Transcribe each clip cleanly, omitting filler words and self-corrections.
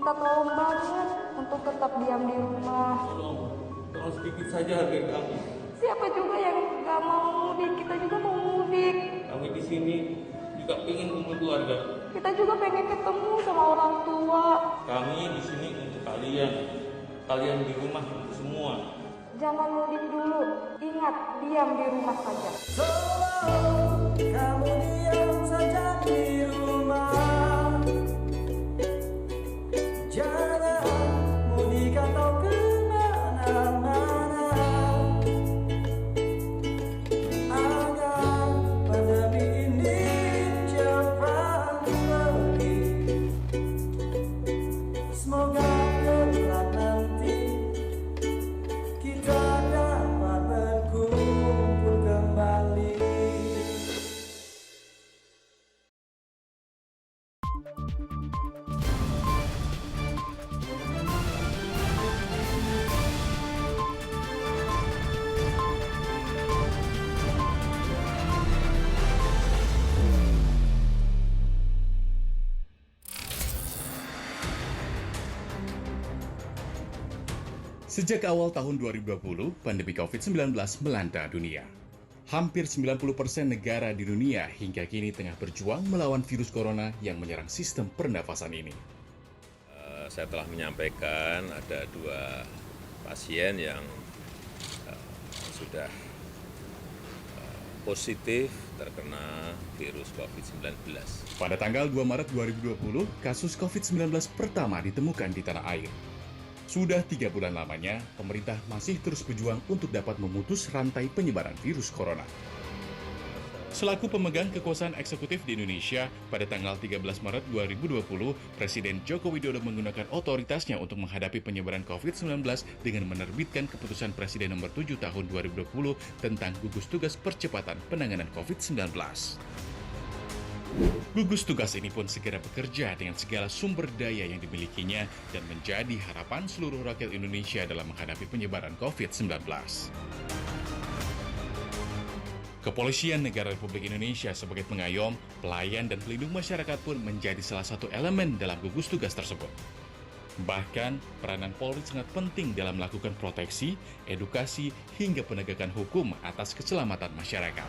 Minta tolong banget untuk tetap diam di rumah. Tolong sedikit saja hargai kami. Siapa juga yang gak mau mudik? Kita juga mau mudik. Kami di sini juga ingin kumpul keluarga. Kita juga pengen ketemu sama orang tua. Kami di sini untuk kalian. Kalian di rumah untuk semua. Jangan mudik dulu. Ingat, diam di rumah saja. Kamu diam saja di rumah. Jangan mudik atau kemana-mana, agar pandemi ini cepat pergi. Semoga kelak nanti kita dapat berkumpul kembali. Sejak awal tahun 2020, pandemi COVID-19 melanda dunia. Hampir 90% negara di dunia hingga kini tengah berjuang melawan virus corona yang menyerang sistem pernafasan ini. Saya telah menyampaikan ada 2 pasien yang sudah positif terkena virus COVID-19. Pada tanggal 2 Maret 2020, kasus COVID-19 pertama ditemukan di tanah air. Sudah 3 bulan lamanya, pemerintah masih terus berjuang untuk dapat memutus rantai penyebaran virus corona. Selaku pemegang kekuasaan eksekutif di Indonesia, pada tanggal 13 Maret 2020, Presiden Joko Widodo menggunakan otoritasnya untuk menghadapi penyebaran COVID-19 dengan menerbitkan keputusan Presiden nomor 7 tahun 2020 tentang gugus tugas percepatan penanganan COVID-19. Gugus tugas ini pun segera bekerja dengan segala sumber daya yang dimilikinya dan menjadi harapan seluruh rakyat Indonesia dalam menghadapi penyebaran COVID-19. Kepolisian Negara Republik Indonesia sebagai pengayom, pelayan, dan pelindung masyarakat pun menjadi salah satu elemen dalam gugus tugas tersebut. Bahkan, peranan Polri sangat penting dalam melakukan proteksi, edukasi, hingga penegakan hukum atas keselamatan masyarakat.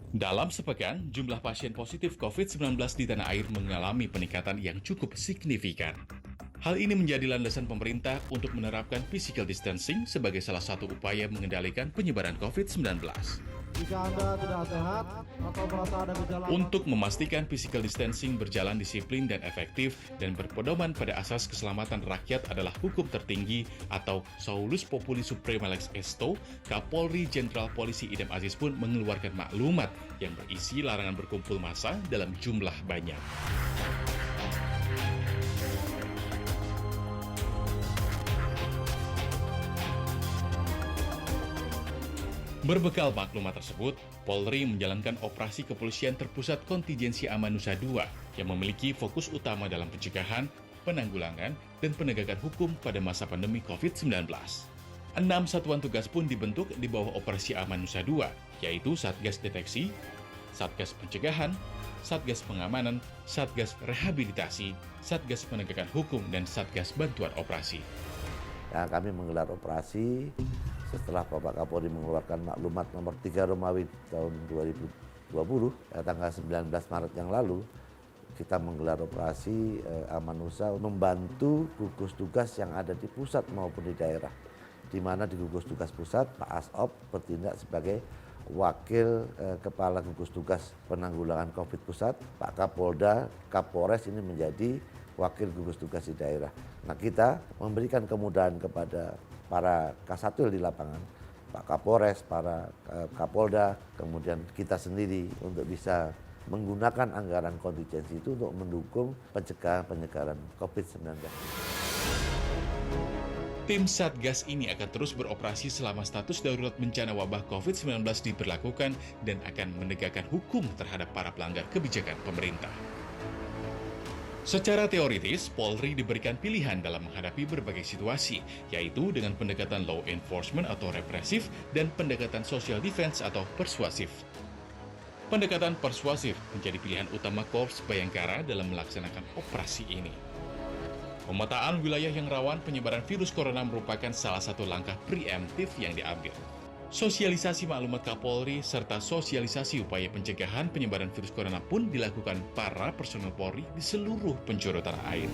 Dalam sepekan, jumlah pasien positif COVID-19 di tanah air mengalami peningkatan yang cukup signifikan. Hal ini menjadi landasan pemerintah untuk menerapkan physical distancing sebagai salah satu upaya mengendalikan penyebaran COVID-19. Jika Anda tidak sehat atau merasa ada gejala, Untuk memastikan physical distancing berjalan disiplin dan efektif dan berpedoman pada asas keselamatan rakyat adalah hukum tertinggi atau Saulus Populi Suprema Lex Esto, Kapolri Jenderal Polisi Idam Aziz pun mengeluarkan maklumat yang berisi larangan berkumpul massa dalam jumlah banyak. Berbekal maklumat tersebut, Polri menjalankan operasi kepolisian terpusat kontingensi Aman Nusa II yang memiliki fokus utama dalam pencegahan, penanggulangan, dan penegakan hukum pada masa pandemi COVID-19. 6 satuan tugas pun dibentuk di bawah operasi Aman Nusa II, yaitu Satgas Deteksi, Satgas Pencegahan, Satgas Pengamanan, Satgas Rehabilitasi, Satgas Penegakan Hukum, dan Satgas Bantuan Operasi. Ya, kami menggelar operasi setelah Bapak Kapolri mengeluarkan maklumat nomor 3 Romawi tahun 2020, tanggal 19 Maret yang lalu, kita menggelar operasi Amanusa membantu gugus tugas yang ada di pusat maupun di daerah. Di mana di gugus tugas pusat, Pak Asop bertindak sebagai Wakil Kepala Gugus Tugas Penanggulangan COVID Pusat, Pak Kapolda, Kapolres ini menjadi Wakil Gugus Tugas di daerah. Nah, kita memberikan kemudahan kepada para Kasatwil di lapangan, Pak Kapolres, para Kapolda, kemudian kita sendiri untuk bisa menggunakan anggaran kontingensi itu untuk mendukung pencegahan COVID-19. Tim Satgas ini akan terus beroperasi selama status darurat bencana wabah COVID-19 diberlakukan dan akan menegakkan hukum terhadap para pelanggar kebijakan pemerintah. Secara teoritis, Polri diberikan pilihan dalam menghadapi berbagai situasi, yaitu dengan pendekatan law enforcement atau represif dan pendekatan social defense atau persuasif. Pendekatan persuasif menjadi pilihan utama Korps Bayangkara dalam melaksanakan operasi ini. Pemetaan wilayah yang rawan penyebaran virus corona merupakan salah satu langkah preemptif yang diambil. Sosialisasi maklumat Kapolri serta sosialisasi upaya pencegahan penyebaran virus corona pun dilakukan para personel Polri di seluruh penjuru tanah air.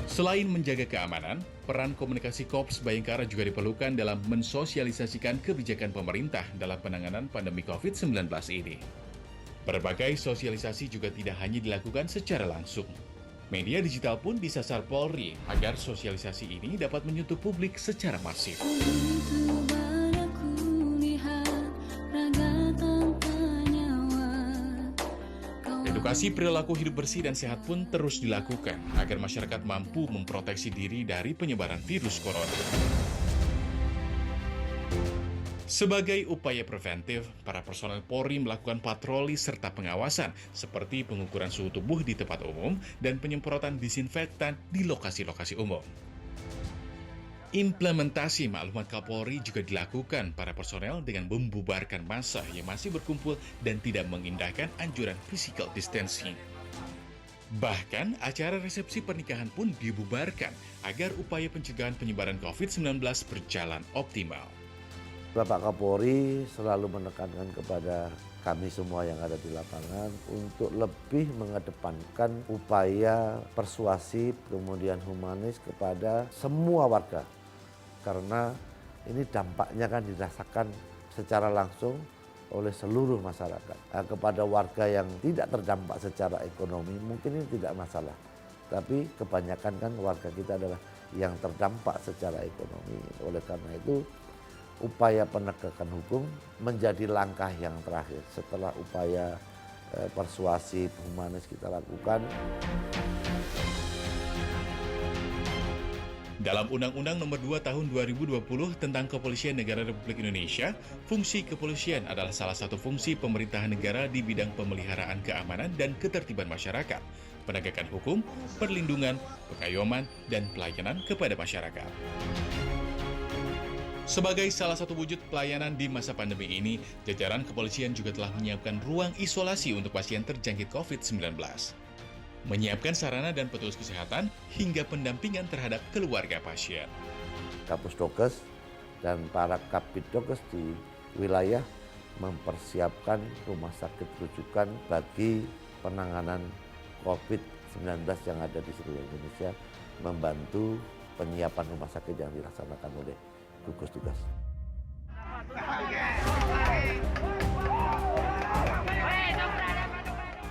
Selain menjaga keamanan, peran komunikasi Korps Bayangkara juga diperlukan dalam mensosialisasikan kebijakan pemerintah dalam penanganan pandemi COVID-19 ini. Berbagai sosialisasi juga tidak hanya dilakukan secara langsung. Media digital pun disasar Polri agar sosialisasi ini dapat menyentuh publik secara masif. Edukasi perilaku hidup bersih dan sehat pun terus dilakukan agar masyarakat mampu memproteksi diri dari penyebaran virus corona. Sebagai upaya preventif, para personel Polri melakukan patroli serta pengawasan seperti pengukuran suhu tubuh di tempat umum dan penyemprotan disinfektan di lokasi-lokasi umum. Implementasi maklumat Kapolri juga dilakukan para personel dengan membubarkan massa yang masih berkumpul dan tidak mengindahkan anjuran physical distancing. Bahkan, acara resepsi pernikahan pun dibubarkan agar upaya pencegahan penyebaran COVID-19 berjalan optimal. Bapak Kapolri selalu menekankan kepada kami semua yang ada di lapangan untuk lebih mengedepankan upaya persuasif kemudian humanis kepada semua warga. Karena ini dampaknya kan dirasakan secara langsung oleh seluruh masyarakat. Nah, kepada warga yang tidak terdampak secara ekonomi mungkin ini tidak masalah. Tapi kebanyakan kan warga kita adalah yang terdampak secara ekonomi. Oleh karena itu upaya penegakan hukum menjadi langkah yang terakhir setelah upaya persuasif humanis kita lakukan. Dalam Undang-Undang Nomor 2 Tahun 2020 tentang Kepolisian Negara Republik Indonesia, fungsi kepolisian adalah salah satu fungsi pemerintahan negara di bidang pemeliharaan keamanan dan ketertiban masyarakat, penegakan hukum, perlindungan, pengayoman, dan pelayanan kepada masyarakat. Sebagai salah satu wujud pelayanan di masa pandemi ini, jajaran kepolisian juga telah menyiapkan ruang isolasi untuk pasien terjangkit COVID-19. Menyiapkan sarana dan petugas kesehatan hingga pendampingan terhadap keluarga pasien. Kapusdokes dan para Kapidokes di wilayah mempersiapkan rumah sakit rujukan bagi penanganan COVID-19 yang ada di seluruh Indonesia, membantu penyiapan rumah sakit yang dilaksanakan oleh gugus tugas.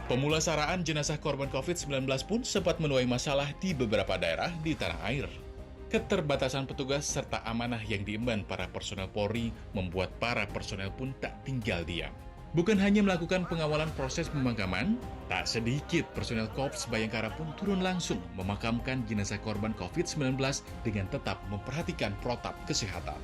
Pemulasaraan jenazah korban COVID-19 pun sempat menuai masalah di beberapa daerah di tanah air. Keterbatasan petugas serta amanah yang diemban para personel Polri membuat para personel pun tak tinggal diam. Bukan hanya melakukan pengawalan proses pemakaman, tak sedikit personel Korps Bayangkara pun turun langsung memakamkan jenazah korban COVID-19 dengan tetap memperhatikan protap kesehatan.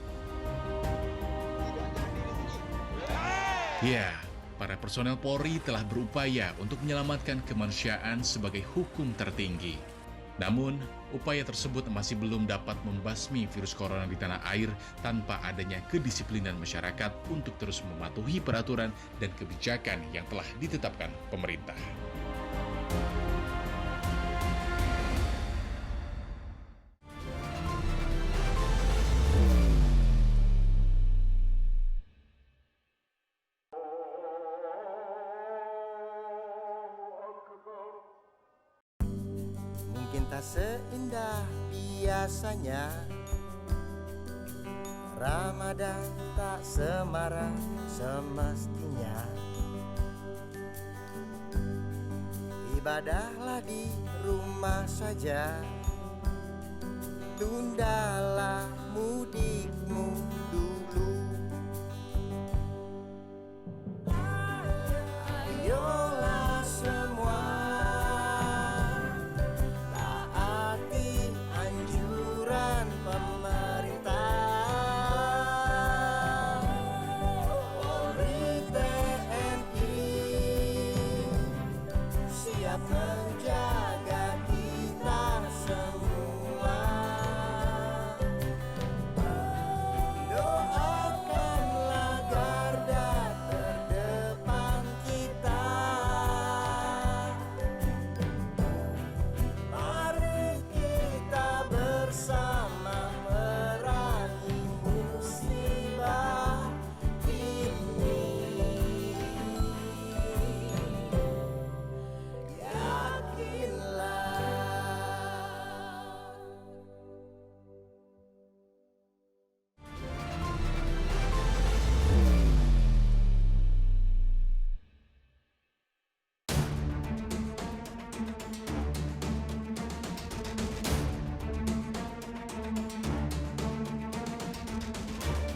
Ya, para personel Polri telah berupaya untuk menyelamatkan kemanusiaan sebagai hukum tertinggi. Namun, upaya tersebut masih belum dapat membasmi virus corona di tanah air tanpa adanya kedisiplinan masyarakat untuk terus mematuhi peraturan dan kebijakan yang telah ditetapkan pemerintah. Mungkin tak seindah biasanya, Ramadan tak semarah semestinya. Ibadahlah di rumah saja, tundalah mudikmu dulu. Ayolah semua taati anjuran pemerintah. Polri TNI siap menjaga kita semua.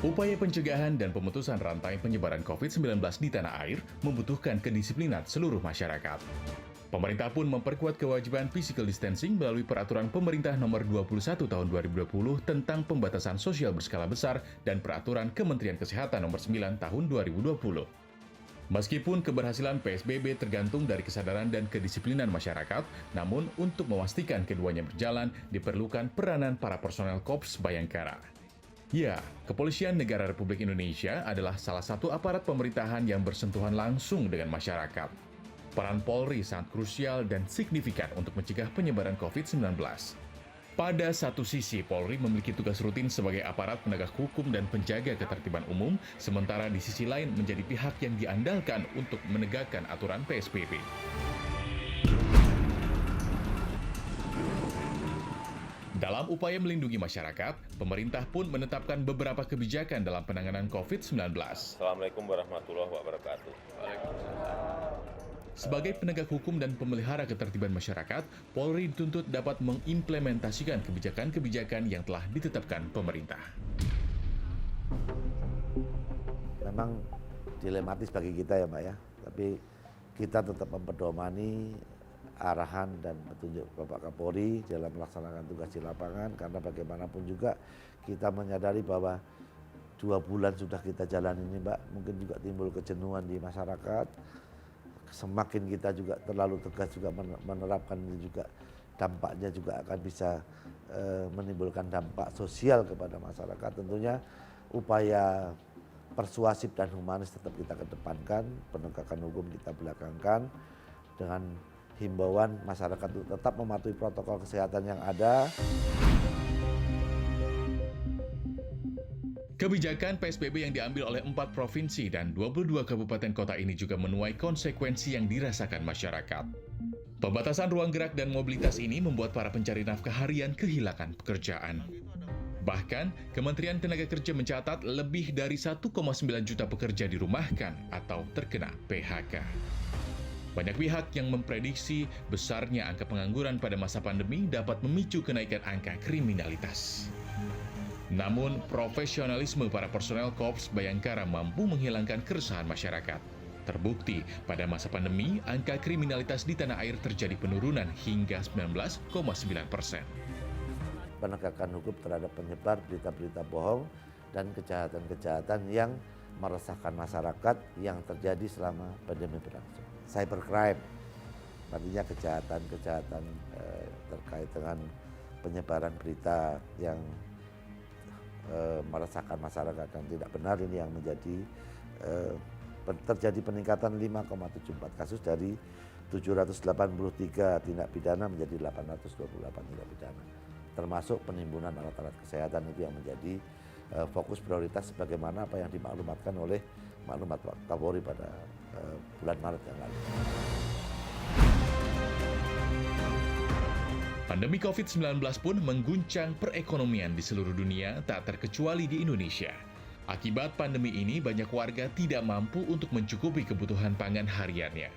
Upaya pencegahan dan pemutusan rantai penyebaran COVID-19 di tanah air membutuhkan kedisiplinan seluruh masyarakat. Pemerintah pun memperkuat kewajiban physical distancing melalui peraturan pemerintah nomor 21 tahun 2020 tentang pembatasan sosial berskala besar dan peraturan Kementerian Kesehatan nomor 9 tahun 2020. Meskipun keberhasilan PSBB tergantung dari kesadaran dan kedisiplinan masyarakat, namun untuk memastikan keduanya berjalan diperlukan peranan para personel Korps Bayangkara. Ya, Kepolisian Negara Republik Indonesia adalah salah satu aparat pemerintahan yang bersentuhan langsung dengan masyarakat. Peran Polri sangat krusial dan signifikan untuk mencegah penyebaran COVID-19. Pada satu sisi, Polri memiliki tugas rutin sebagai aparat penegak hukum dan penjaga ketertiban umum, sementara di sisi lain menjadi pihak yang diandalkan untuk menegakkan aturan PSBB. Dalam upaya melindungi masyarakat, pemerintah pun menetapkan beberapa kebijakan dalam penanganan COVID-19. Assalamualaikum warahmatullahi wabarakatuh. Sebagai penegak hukum dan pemelihara ketertiban masyarakat, Polri dituntut dapat mengimplementasikan kebijakan-kebijakan yang telah ditetapkan pemerintah. Memang dilematis bagi kita ya Mbak ya, tapi kita tetap mempedomani arahan dan petunjuk Bapak Kapolri dalam melaksanakan tugas di lapangan, karena bagaimanapun juga kita menyadari bahwa 2 bulan sudah kita jalani ini Mbak, mungkin juga timbul kejenuhan di masyarakat. Semakin kita juga terlalu tegas juga menerapkan ini juga dampaknya juga akan bisa menimbulkan dampak sosial kepada masyarakat. Tentunya upaya persuasif dan humanis tetap kita kedepankan, penegakan hukum kita belakangkan dengan himbauan masyarakat untuk tetap mematuhi protokol kesehatan yang ada. Kebijakan PSBB yang diambil oleh 4 provinsi dan 22 kabupaten kota ini juga menuai konsekuensi yang dirasakan masyarakat. Pembatasan ruang gerak dan mobilitas ini membuat para pencari nafkah harian kehilangan pekerjaan. Bahkan, Kementerian Tenaga Kerja mencatat lebih dari 1,9 juta pekerja dirumahkan atau terkena PHK. Banyak pihak yang memprediksi besarnya angka pengangguran pada masa pandemi dapat memicu kenaikan angka kriminalitas. Namun, profesionalisme para personel Korps Bayangkara mampu menghilangkan keresahan masyarakat. Terbukti, pada masa pandemi, angka kriminalitas di tanah air terjadi penurunan hingga 19,9%. Penegakan hukum terhadap penyebar berita-berita bohong dan kejahatan-kejahatan yang meresahkan masyarakat yang terjadi selama pandemi berlangsung. Cybercrime, artinya kejahatan-kejahatan terkait dengan penyebaran berita yang meresahkan masyarakat dan tidak benar, ini yang menjadi terjadi peningkatan 5,74 kasus dari 783 tindak pidana menjadi 828 tindak pidana, termasuk penimbunan alat-alat kesehatan. Itu yang menjadi fokus prioritas sebagaimana apa yang dimaklumatkan oleh maklumat Pak Kapolri pada bulan Maret yang lalu. Pandemi COVID-19 pun mengguncang perekonomian di seluruh dunia, tak terkecuali di Indonesia. Akibat pandemi ini, banyak warga tidak mampu untuk mencukupi kebutuhan pangan hariannya.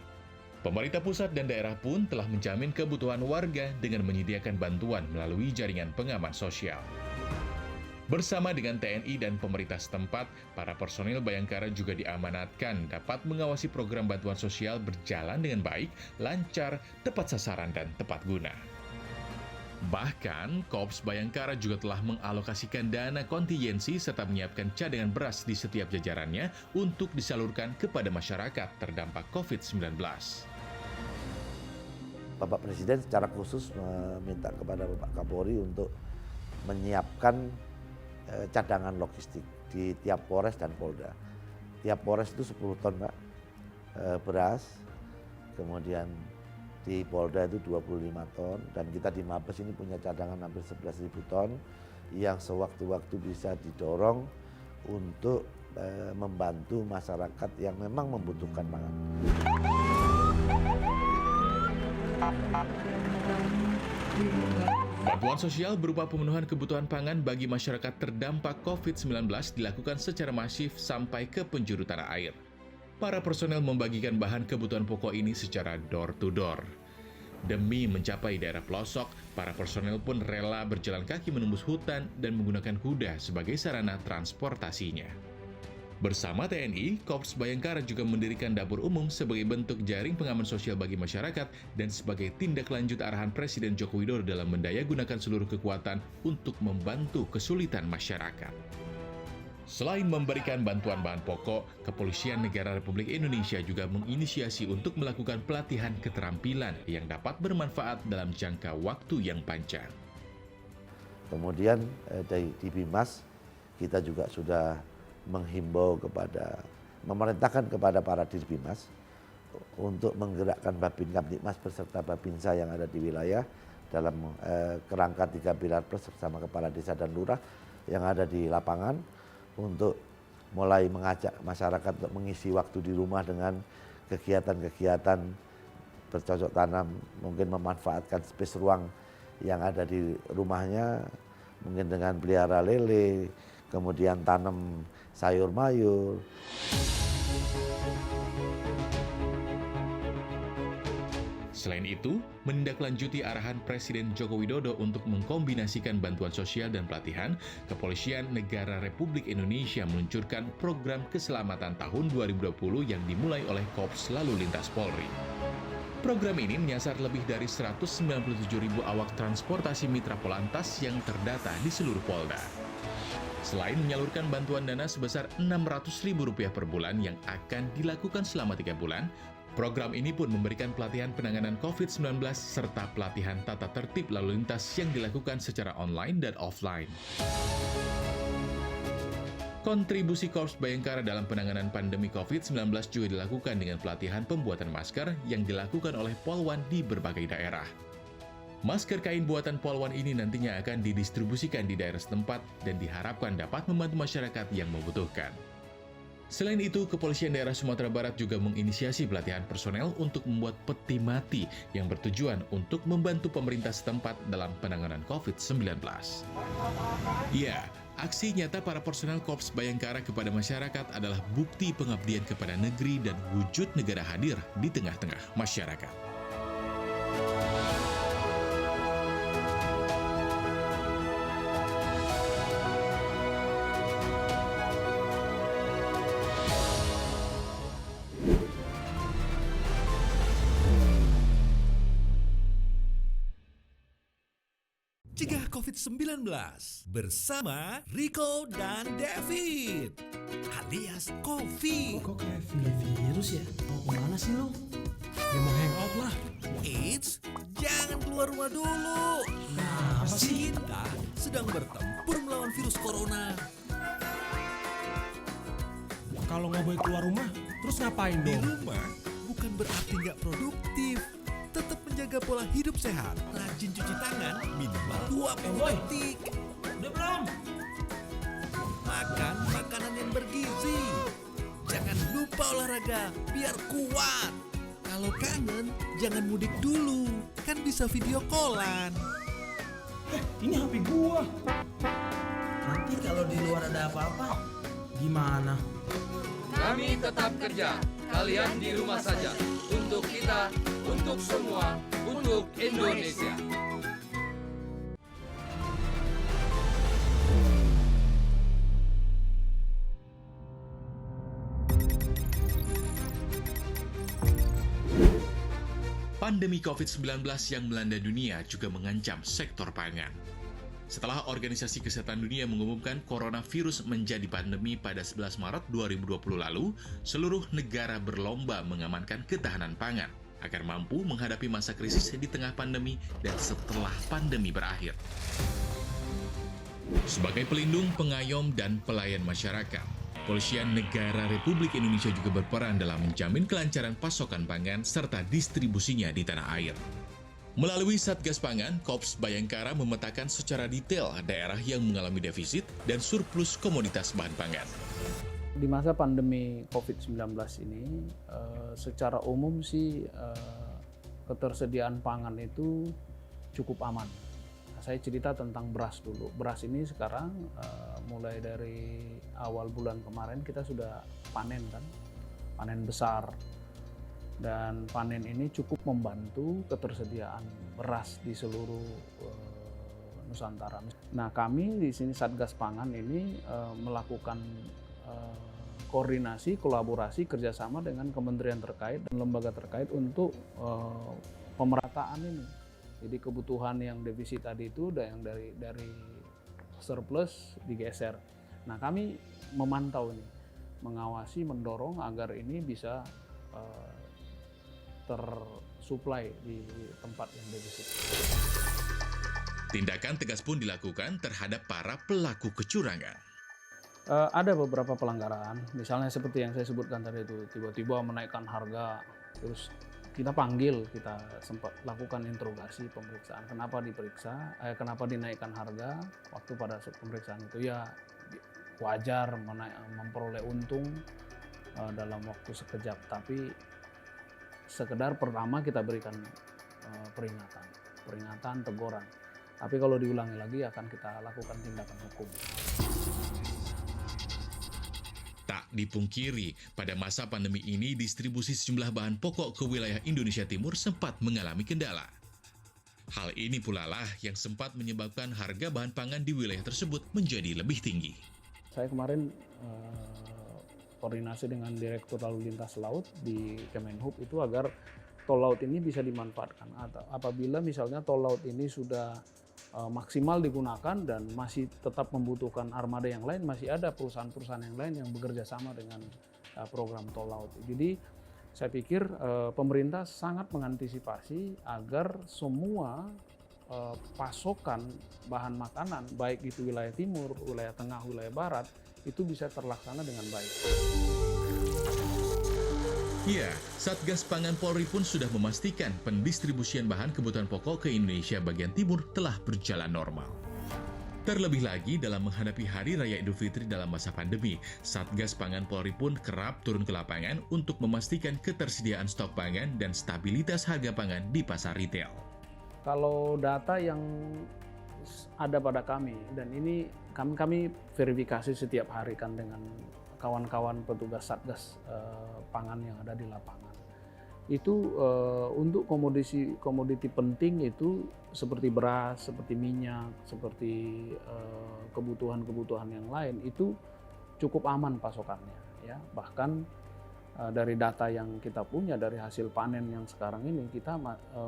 Pemerintah pusat dan daerah pun telah menjamin kebutuhan warga dengan menyediakan bantuan melalui jaringan pengaman sosial. Bersama dengan TNI dan pemerintah setempat, para personil Bayangkara juga diamanatkan dapat mengawasi program bantuan sosial berjalan dengan baik, lancar, tepat sasaran, dan tepat guna. Bahkan, Korps Bayangkara juga telah mengalokasikan dana kontingensi serta menyiapkan cadangan beras di setiap jajarannya untuk disalurkan kepada masyarakat terdampak COVID-19. Bapak Presiden secara khusus meminta kepada Bapak Kapolri untuk menyiapkan cadangan logistik di tiap Polres dan Polda. Tiap Polres itu 10 ton Pak, beras, kemudian di Polda itu 25 ton, dan kita di Mabes ini punya cadangan hampir 11.000 ton yang sewaktu-waktu bisa didorong untuk membantu masyarakat yang memang membutuhkan pangan. Bantuan sosial berupa pemenuhan kebutuhan pangan bagi masyarakat terdampak COVID-19 dilakukan secara masif sampai ke penjuru tanah air. Para personel membagikan bahan kebutuhan pokok ini secara door to door. Demi mencapai daerah pelosok, para personel pun rela berjalan kaki menembus hutan dan menggunakan kuda sebagai sarana transportasinya. Bersama TNI, Korps Bayangkara juga mendirikan dapur umum sebagai bentuk jaring pengaman sosial bagi masyarakat dan sebagai tindak lanjut arahan Presiden Joko Widodo dalam mendayagunakan seluruh kekuatan untuk membantu kesulitan masyarakat. Selain memberikan bantuan bahan pokok, Kepolisian Negara Republik Indonesia juga menginisiasi untuk melakukan pelatihan keterampilan yang dapat bermanfaat dalam jangka waktu yang panjang. Kemudian di Bimas kita juga sudah menghimbau memerintahkan kepada para Dirbimas untuk menggerakkan Babin Kamtibmas beserta Babinsa yang ada di wilayah dalam kerangka 3 pilar plus bersama kepala desa dan lurah yang ada di lapangan untuk mulai mengajak masyarakat untuk mengisi waktu di rumah dengan kegiatan-kegiatan bercocok tanam, mungkin memanfaatkan space ruang yang ada di rumahnya, mungkin dengan pelihara lele, kemudian tanam sayur mayur. Selain itu, menindaklanjuti arahan Presiden Joko Widodo untuk mengkombinasikan bantuan sosial dan pelatihan, Kepolisian Negara Republik Indonesia meluncurkan program keselamatan tahun 2020 yang dimulai oleh Korps Lalu Lintas Polri. Program ini menyasar lebih dari 197.000 awak transportasi mitra Polantas yang terdata di seluruh Polda. Selain menyalurkan bantuan dana sebesar Rp600.000 per bulan yang akan dilakukan selama 3 bulan, program ini pun memberikan pelatihan penanganan COVID-19 serta pelatihan tata tertib lalu lintas yang dilakukan secara online dan offline. Kontribusi Korps Bayangkara dalam penanganan pandemi COVID-19 juga dilakukan dengan pelatihan pembuatan masker yang dilakukan oleh Polwan di berbagai daerah. Masker kain buatan Polwan ini nantinya akan didistribusikan di daerah setempat dan diharapkan dapat membantu masyarakat yang membutuhkan. Selain itu, Kepolisian Daerah Sumatera Barat juga menginisiasi pelatihan personel untuk membuat peti mati yang bertujuan untuk membantu pemerintah setempat dalam penanganan COVID-19. Ya, aksi nyata para personel Korps Bayangkara kepada masyarakat adalah bukti pengabdian kepada negeri dan wujud negara hadir di tengah-tengah masyarakat. Cegah COVID-19 bersama Rico dan David alias Kofi. Kok kayak film virus ya? Mau kemana sih lu? Ya mau hangout lah. Eits, jangan keluar rumah dulu. Apa sih? Kita sedang bertempur melawan virus corona. Kalau nggak boleh keluar rumah, terus ngapain Di dong? rumah bukan berarti nggak produktif. Tetap menjaga pola hidup sehat. Rajin cuci tangan minimal 20 detik. Udah belum? Makan makanan yang bergizi. Jangan lupa olahraga biar kuat. Kalau kangen, jangan mudik dulu. Kan bisa video callan. Ini HP gua. Nanti kalau di luar ada apa-apa, gimana? Kami tetap kerja, kalian di rumah saja. Untuk kita, untuk semua, untuk Indonesia. Pandemi COVID-19 yang melanda dunia juga mengancam sektor pangan. Setelah Organisasi Kesehatan Dunia mengumumkan coronavirus menjadi pandemi pada 11 Maret 2020 lalu, seluruh negara berlomba mengamankan ketahanan pangan agar mampu menghadapi masa krisis di tengah pandemi dan setelah pandemi berakhir. Sebagai pelindung, pengayom, dan pelayan masyarakat, Kepolisian Negara Republik Indonesia juga berperan dalam menjamin kelancaran pasokan pangan serta distribusinya di tanah air. Melalui Satgas Pangan, Korps Bayangkara memetakan secara detail daerah yang mengalami defisit dan surplus komoditas bahan pangan. Di masa pandemi COVID-19 ini, secara umum sih ketersediaan pangan itu cukup aman. Saya cerita tentang beras dulu. Beras ini sekarang mulai dari awal bulan kemarin kita sudah panen kan, panen besar. Dan panen ini cukup membantu ketersediaan beras di seluruh Nusantara. Nah, kami di sini Satgas Pangan ini melakukan koordinasi, kolaborasi, kerjasama dengan kementerian terkait dan lembaga terkait untuk pemerataan ini. Jadi kebutuhan yang defisit tadi itu yang dari surplus digeser. Nah, kami memantau ini, mengawasi, mendorong agar ini bisa tersuplai di tempat yang defisit. Tindakan tegas pun dilakukan terhadap para pelaku kecurangan. Ada beberapa pelanggaran, misalnya seperti yang saya sebutkan tadi itu, tiba-tiba menaikkan harga, terus kita panggil, kita sempat lakukan interogasi, pemeriksaan, kenapa diperiksa, kenapa dinaikkan harga, waktu pada pemeriksaan itu ya wajar memperoleh untung dalam waktu sekejap, tapi sekedar pertama kita berikan peringatan, teguran. Tapi kalau diulangi lagi akan kita lakukan tindakan hukum. Tak dipungkiri, pada masa pandemi ini distribusi sejumlah bahan pokok ke wilayah Indonesia Timur sempat mengalami kendala. Hal ini pula lah yang sempat menyebabkan harga bahan pangan di wilayah tersebut menjadi lebih tinggi. Saya kemarin koordinasi dengan Direktur Lalu Lintas Laut di Kemenhub itu agar tol laut ini bisa dimanfaatkan. Apabila misalnya tol laut ini sudah maksimal digunakan dan masih tetap membutuhkan armada yang lain, masih ada perusahaan-perusahaan yang lain yang bekerja sama dengan program tol laut. Jadi saya pikir pemerintah sangat mengantisipasi agar semua pasokan bahan makanan, baik itu wilayah timur, wilayah tengah, wilayah barat, itu bisa terlaksana dengan baik. Ya, Satgas Pangan Polri pun sudah memastikan pendistribusian bahan kebutuhan pokok ke Indonesia bagian timur telah berjalan normal. Terlebih lagi dalam menghadapi Hari Raya Idul Fitri dalam masa pandemi, Satgas Pangan Polri pun kerap turun ke lapangan untuk memastikan ketersediaan stok pangan dan stabilitas harga pangan di pasar retail. Kalau data yang ada pada kami, dan ini kami verifikasi setiap hari kan dengan kawan-kawan petugas Satgas Pangan yang ada di lapangan. Itu untuk komoditi penting itu seperti beras, seperti minyak, seperti kebutuhan-kebutuhan yang lain itu cukup aman pasokannya, ya. Bahkan dari data yang kita punya dari hasil panen yang sekarang ini, kita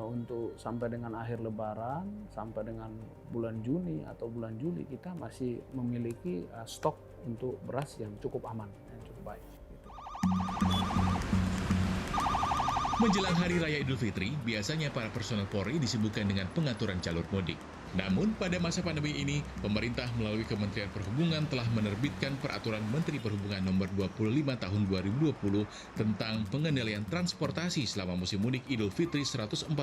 untuk sampai dengan akhir Lebaran, sampai dengan bulan Juni atau bulan Juli, kita masih memiliki stok untuk beras yang cukup aman, yang cukup baik. Menjelang Hari Raya Idul Fitri, biasanya para personel Polri disibukkan dengan pengaturan jalur mudik. Namun, pada masa pandemi ini, pemerintah melalui Kementerian Perhubungan telah menerbitkan Peraturan Menteri Perhubungan Nomor 25 Tahun 2020 tentang pengendalian transportasi selama musim mudik Idul Fitri 1441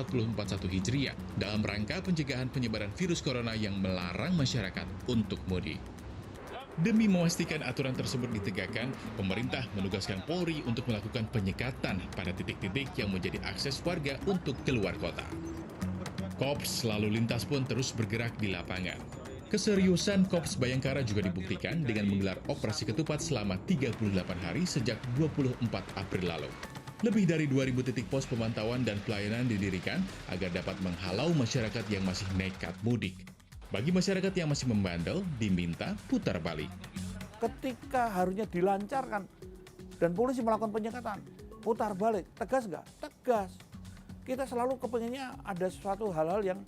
Hijriah dalam rangka pencegahan penyebaran virus corona yang melarang masyarakat untuk mudik. Demi memastikan aturan tersebut ditegakkan, pemerintah menugaskan Polri untuk melakukan penyekatan pada titik-titik yang menjadi akses warga untuk keluar kota. Korps Lalu Lintas pun terus bergerak di lapangan. Keseriusan Korps Bayangkara juga dibuktikan dengan menggelar operasi ketupat selama 38 hari sejak 24 April lalu. Lebih dari 2.000 titik pos pemantauan dan pelayanan didirikan agar dapat menghalau masyarakat yang masih nekat mudik. Bagi masyarakat yang masih membandel, diminta putar balik. Ketika harusnya dilancarkan dan polisi melakukan penyekatan, putar balik, tegas nggak? Tegas. Kita selalu kepengennya ada suatu hal-hal yang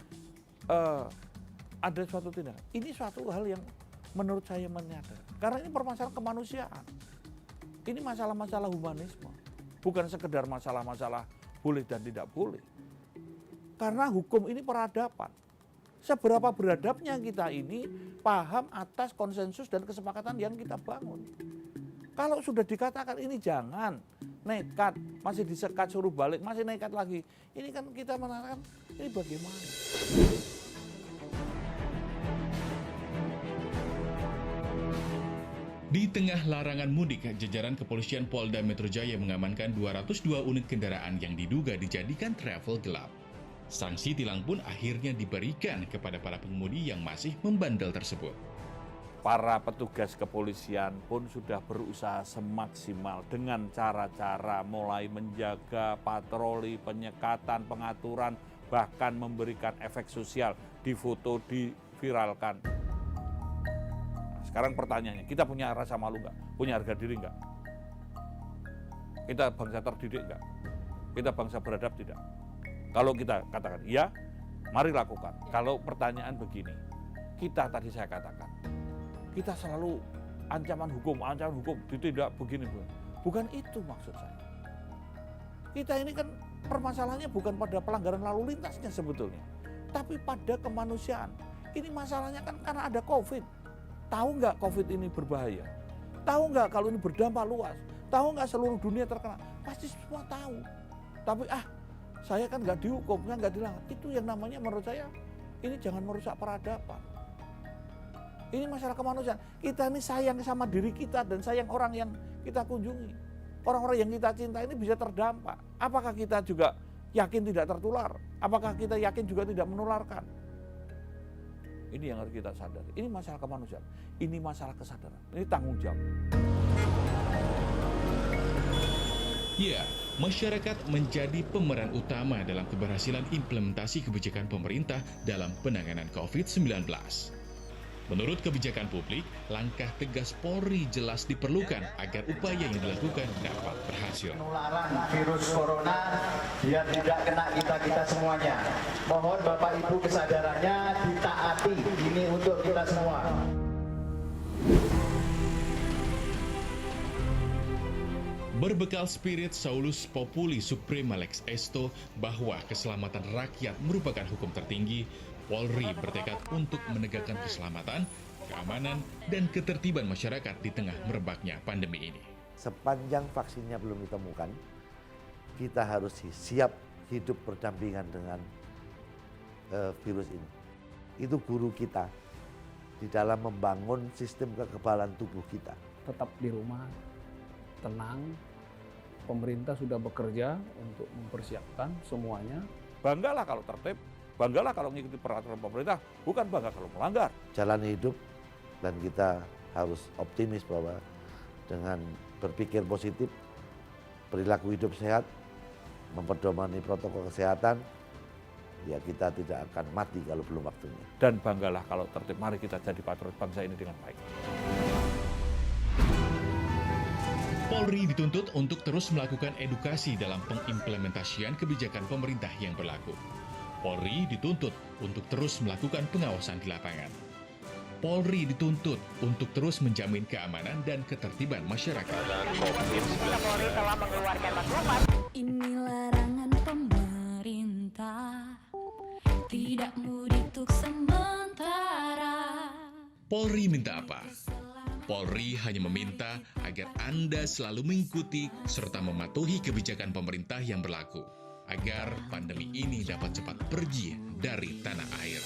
ada suatu tindakan. Ini suatu hal yang menurut saya menyadar. Karena ini permasalahan kemanusiaan. Ini masalah-masalah humanisme. Bukan sekedar masalah-masalah boleh dan tidak boleh. Karena hukum ini peradaban. Seberapa beradabnya kita ini paham atas konsensus dan kesepakatan yang kita bangun. Kalau sudah dikatakan ini jangan, nekat, masih disekat suruh balik, masih nekat lagi. Ini kan kita mengatakan ini bagaimana? Di tengah larangan mudik, jajaran kepolisian Polda Metro Jaya mengamankan 202 unit kendaraan yang diduga dijadikan travel gelap. Sanksi tilang pun akhirnya diberikan kepada para pengemudi yang masih membandel tersebut. para petugas kepolisian pun sudah berusaha semaksimal dengan cara-cara mulai menjaga patroli, penyekatan, pengaturan, bahkan memberikan efek sosial, difoto, diviralkan. Nah, sekarang pertanyaannya, kita punya rasa malu nggak? Punya harga diri nggak? Kita bangsa terdidik nggak? Kita bangsa beradab tidak? Kalau kita katakan iya, mari lakukan. Kalau pertanyaan begini, kita tadi saya katakan, kita selalu ancaman hukum, ditindak begini. Bukan itu maksud saya. Kita ini kan permasalahannya bukan pada pelanggaran lalu lintasnya sebetulnya, tapi pada kemanusiaan. Ini masalahnya kan karena ada COVID. Tahu nggak COVID ini berbahaya? Tahu nggak kalau ini berdampak luas? Tahu nggak seluruh dunia terkena? Pasti semua tahu. Tapi saya kan nggak dihukum, kan nggak dilanggar. Itu yang namanya menurut saya, ini jangan merusak peradaban. Ini masalah kemanusiaan. Kita ini sayang sama diri kita dan sayang orang yang kita kunjungi. Orang-orang yang kita cinta ini bisa terdampak. Apakah kita juga yakin tidak tertular? Apakah kita yakin juga tidak menularkan? Ini yang harus kita sadari. Ini masalah kemanusiaan. Ini masalah kesadaran. Ini tanggung jawab. Ya, masyarakat menjadi pemeran utama dalam keberhasilan implementasi kebijakan pemerintah dalam penanganan COVID-19. Menurut kebijakan publik, langkah tegas Polri jelas diperlukan agar upaya yang dilakukan dapat berhasil. Penularan virus corona biar tidak kena kita semuanya. Mohon Bapak Ibu kesadarannya ditaati, ini untuk kita semua. Berbekal spirit Saulus Populi Suprema Lex Esto bahwa keselamatan rakyat merupakan hukum tertinggi, Polri bertekad untuk menegakkan keselamatan, keamanan, dan ketertiban masyarakat di tengah merebaknya pandemi ini. Sepanjang vaksinnya belum ditemukan, kita harus siap hidup berdampingan dengan virus ini. Itu guru kita di dalam membangun sistem kekebalan tubuh kita. Tetap di rumah, tenang. Pemerintah sudah bekerja untuk mempersiapkan semuanya. Banggalah kalau tertib, banggalah kalau mengikuti peraturan pemerintah, bukan bangga kalau melanggar. Jalan hidup, dan kita harus optimis bahwa dengan berpikir positif, perilaku hidup sehat, memperdomani protokol kesehatan, ya kita tidak akan mati kalau belum waktunya. Dan banggalah kalau tertib, mari kita jadi patriot bangsa ini dengan baik. Polri dituntut untuk terus melakukan edukasi dalam pengimplementasian kebijakan pemerintah yang berlaku. Polri dituntut untuk terus melakukan pengawasan di lapangan. Polri dituntut untuk terus menjamin keamanan dan ketertiban masyarakat. Polri telah mengeluarkan maklumat. Ini larangan pemerintah, tidak mudik untuk sementara. Polri minta apa? Polri hanya meminta agar Anda selalu mengikuti serta mematuhi kebijakan pemerintah yang berlaku, agar pandemi ini dapat cepat pergi dari tanah air.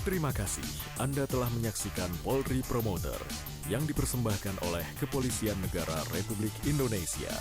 Terima kasih Anda telah menyaksikan Polri Promoter yang dipersembahkan oleh Kepolisian Negara Republik Indonesia.